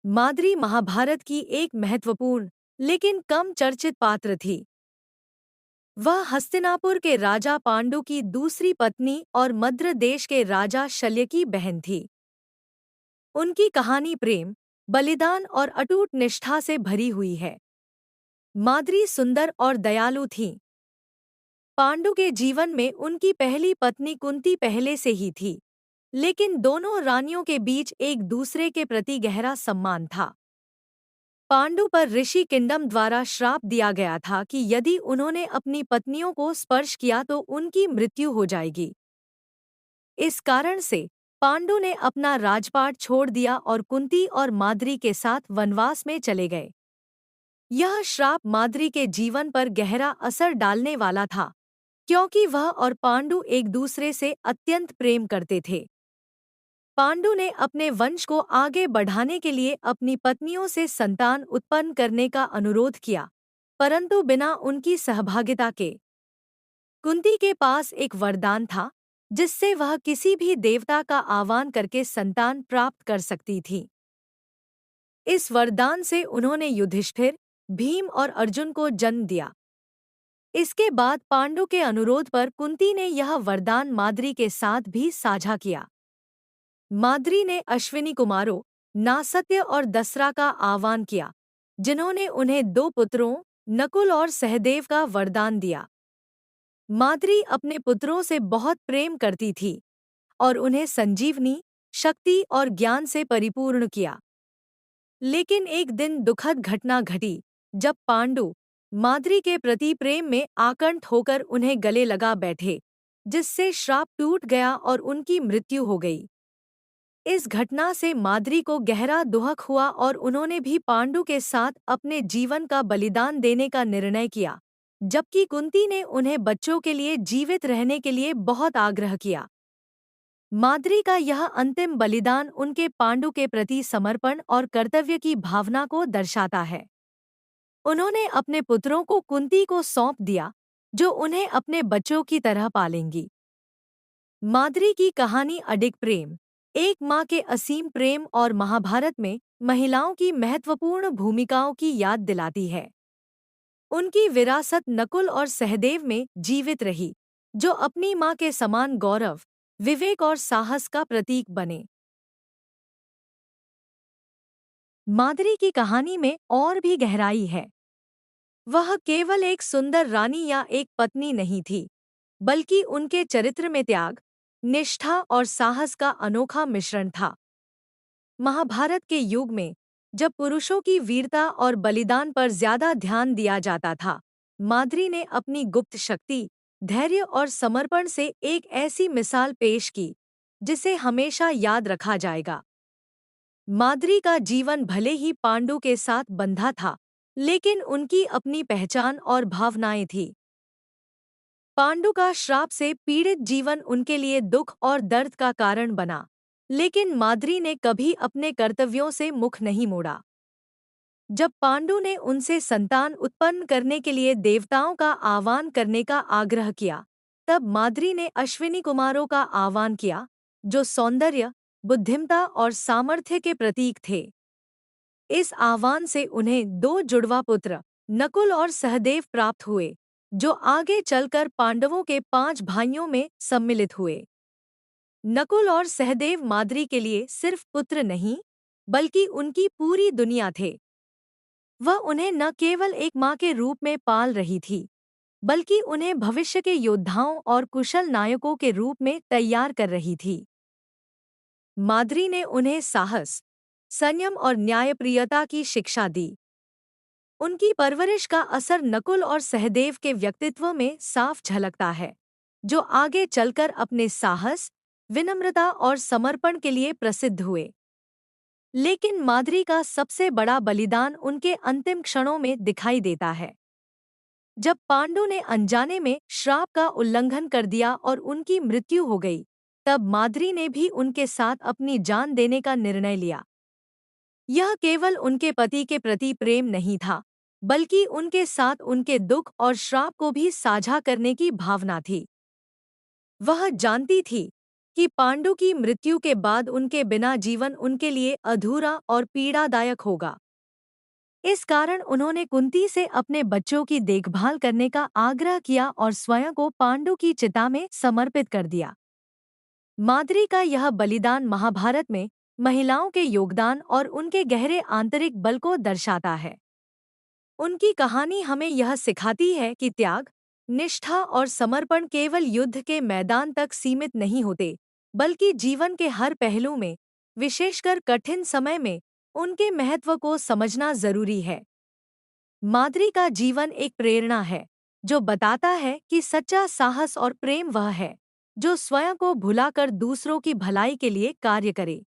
माद्री महाभारत की एक महत्वपूर्ण लेकिन कम चर्चित पात्र थी। वह हस्तिनापुर के राजा पांडु की दूसरी पत्नी और मद्र देश के राजा शल्य की बहन थी। उनकी कहानी प्रेम, बलिदान और अटूट निष्ठा से भरी हुई है। माद्री सुंदर और दयालु थीं। पांडु के जीवन में उनकी पहली पत्नी कुंती पहले से ही थी, लेकिन दोनों रानियों के बीच एक दूसरे के प्रति गहरा सम्मान था। पांडु पर ऋषि किंडम द्वारा श्राप दिया गया था कि यदि उन्होंने अपनी पत्नियों को स्पर्श किया तो उनकी मृत्यु हो जाएगी। इस कारण से पांडु ने अपना राजपाट छोड़ दिया और कुंती और माद्री के साथ वनवास में चले गए। यह श्राप माद्री के जीवन पर गहरा असर डालने वाला था, क्योंकि वह और पांडु एक दूसरे से अत्यंत प्रेम करते थे। पांडु ने अपने वंश को आगे बढ़ाने के लिए अपनी पत्नियों से संतान उत्पन्न करने का अनुरोध किया, परंतु बिना उनकी सहभागिता के। कुंती के पास एक वरदान था, जिससे वह किसी भी देवता का आह्वान करके संतान प्राप्त कर सकती थी। इस वरदान से उन्होंने युधिष्ठिर, भीम और अर्जुन को जन्म दिया। इसके बाद पांडु के अनुरोध पर कुंती ने यह वरदान माद्री के साथ भी साझा किया। माद्री ने अश्विनी कुमारों नासत्य और दसरा का आह्वान किया, जिन्होंने उन्हें दो पुत्रों नकुल और सहदेव का वरदान दिया। माद्री अपने पुत्रों से बहुत प्रेम करती थी और उन्हें संजीवनी, शक्ति और ज्ञान से परिपूर्ण किया। लेकिन एक दिन दुखद घटना घटी, जब पांडु माद्री के प्रति प्रेम में आकंठ होकर उन्हें गले लगा बैठे, जिससे श्राप टूट गया और उनकी मृत्यु हो गई। इस घटना से माद्री को गहरा दुख हुआ और उन्होंने भी पांडु के साथ अपने जीवन का बलिदान देने का निर्णय किया, जबकि कुंती ने उन्हें बच्चों के लिए जीवित रहने के लिए बहुत आग्रह किया। माद्री का यह अंतिम बलिदान उनके पांडु के प्रति समर्पण और कर्तव्य की भावना को दर्शाता है। उन्होंने अपने पुत्रों को कुंती को सौंप दिया, जो उन्हें अपने बच्चों की तरह पालेंगी। माद्री की कहानी अडिग प्रेम, एक माँ के असीम प्रेम और महाभारत में महिलाओं की महत्वपूर्ण भूमिकाओं की याद दिलाती है। उनकी विरासत नकुल और सहदेव में जीवित रही, जो अपनी माँ के समान गौरव, विवेक और साहस का प्रतीक बने। माद्री की कहानी में और भी गहराई है। वह केवल एक सुंदर रानी या एक पत्नी नहीं थी, बल्कि उनके चरित्र में त्याग, निष्ठा और साहस का अनोखा मिश्रण था। महाभारत के युग में, जब पुरुषों की वीरता और बलिदान पर ज्यादा ध्यान दिया जाता था, माद्री ने अपनी गुप्त शक्ति, धैर्य और समर्पण से एक ऐसी मिसाल पेश की, जिसे हमेशा याद रखा जाएगा। माद्री का जीवन भले ही पांडु के साथ बंधा था, लेकिन उनकी अपनी पहचान और भावनाएं थी। पांडु का श्राप से पीड़ित जीवन उनके लिए दुख और दर्द का कारण बना, लेकिन माद्री ने कभी अपने कर्तव्यों से मुख नहीं मोड़ा। जब पांडु ने उनसे संतान उत्पन्न करने के लिए देवताओं का आह्वान करने का आग्रह किया, तब माद्री ने अश्विनी कुमारों का आह्वान किया, जो सौंदर्य, बुद्धिमता और सामर्थ्य के प्रतीक थे। इस आह्वान से उन्हें दो जुड़वा पुत्र नकुल और सहदेव प्राप्त हुए, जो आगे चलकर पांडवों के 5 भाइयों में सम्मिलित हुए। नकुल और सहदेव माद्री के लिए सिर्फ पुत्र नहीं, बल्कि उनकी पूरी दुनिया थे। वह उन्हें न केवल एक माँ के रूप में पाल रही थी, बल्कि उन्हें भविष्य के योद्धाओं और कुशल नायकों के रूप में तैयार कर रही थी। माद्री ने उन्हें साहस, संयम और न्यायप्रियता की शिक्षा दी। उनकी परवरिश का असर नकुल और सहदेव के व्यक्तित्व में साफ झलकता है, जो आगे चलकर अपने साहस, विनम्रता और समर्पण के लिए प्रसिद्ध हुए। लेकिन माद्री का सबसे बड़ा बलिदान उनके अंतिम क्षणों में दिखाई देता है। जब पांडु ने अनजाने में श्राप का उल्लंघन कर दिया और उनकी मृत्यु हो गई, तब माद्री ने भी उनके साथ अपनी जान देने का निर्णय लिया। यह केवल उनके पति के प्रति प्रेम नहीं था, बल्कि उनके साथ उनके दुख और श्राप को भी साझा करने की भावना थी। वह जानती थी कि पांडु की मृत्यु के बाद उनके बिना जीवन उनके लिए अधूरा और पीड़ादायक होगा। इस कारण उन्होंने कुंती से अपने बच्चों की देखभाल करने का आग्रह किया और स्वयं को पांडु की चिता में समर्पित कर दिया। माद्री का यह बलिदान महाभारत में महिलाओं के योगदान और उनके गहरे आंतरिक बल को दर्शाता है। उनकी कहानी हमें यह सिखाती है कि त्याग, निष्ठा और समर्पण केवल युद्ध के मैदान तक सीमित नहीं होते, बल्कि जीवन के हर पहलू में, विशेषकर कठिन समय में, उनके महत्व को समझना जरूरी है। माद्री का जीवन एक प्रेरणा है, जो बताता है कि सच्चा साहस और प्रेम वह है, जो स्वयं को भुलाकर दूसरों की भलाई के लिए कार्य करे।